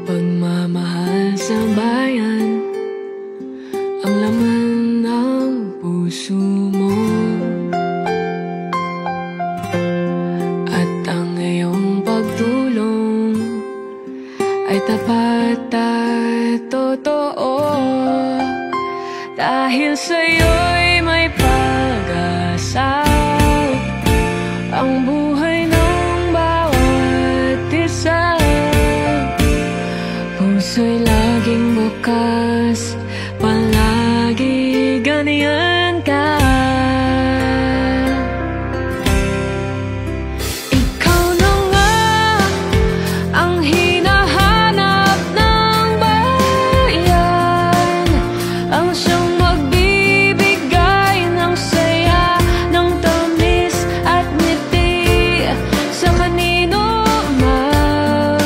Pagmamahal sa bayan ang laman ng puso mo, at ang iyong pagtulong ay tapat at totoo. Dahil sa'yo'y may pag-asa ang buhay ng bawat isa. Puso'y laging bukas, palagi ganyan ka. Ikaw na nga ang hinahanap ng bayan, ang siyang magbibigay ng saya, ng tamis at ngiti sa kanino man.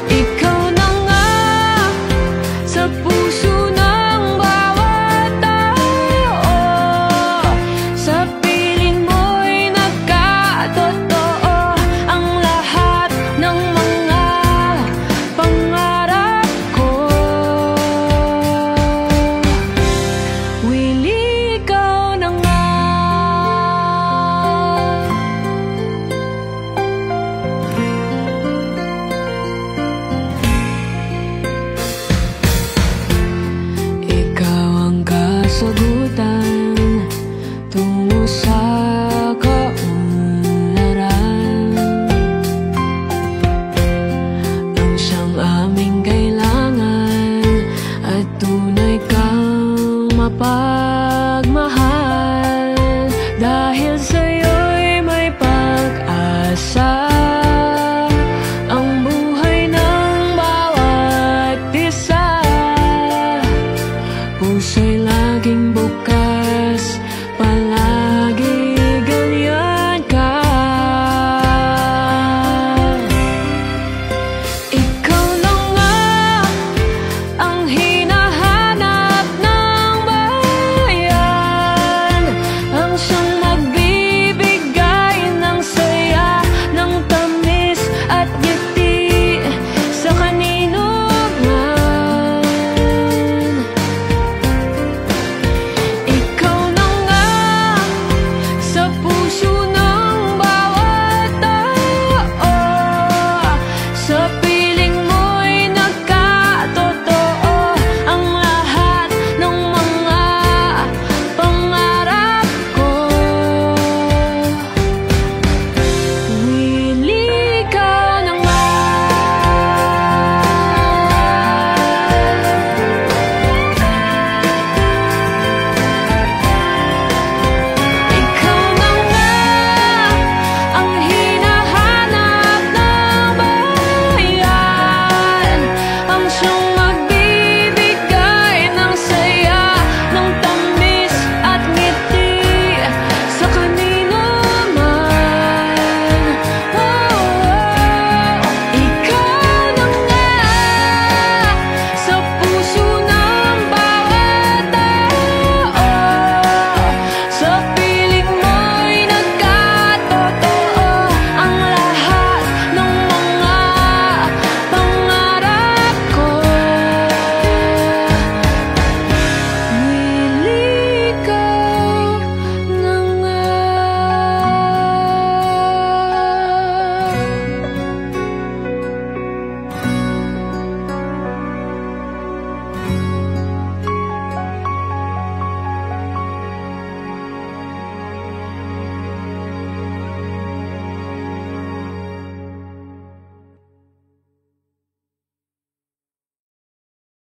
Ikaw na nga sa puso ng bawat tao, sa piling mo'y nagkatotoo ang lahat ng mga pangarap ko. Willie, ikaw na nga. Ikaw ang kasagutan tungo sa kaunlaran, ang siyang aming kailangan, at tunay kang mapagmahal. Dahil sa'yo'y may pag-asa ang buhay ng bawat isa. Puso'y laging bukas, palagi ganyan ka. Ikaw na nga ang hinahanap ng bayan, ang siyang magbibigay ng saya, ng tamis at ngiti sa kanino man. Ikaw na nga sa puso ng bawat tao, sa piling mo'y nagkatotoo ang lahat ng mga pangarap ko. Willie, ikaw na nga. Ikaw na nga ang hinahanap ng bayan, ang siyang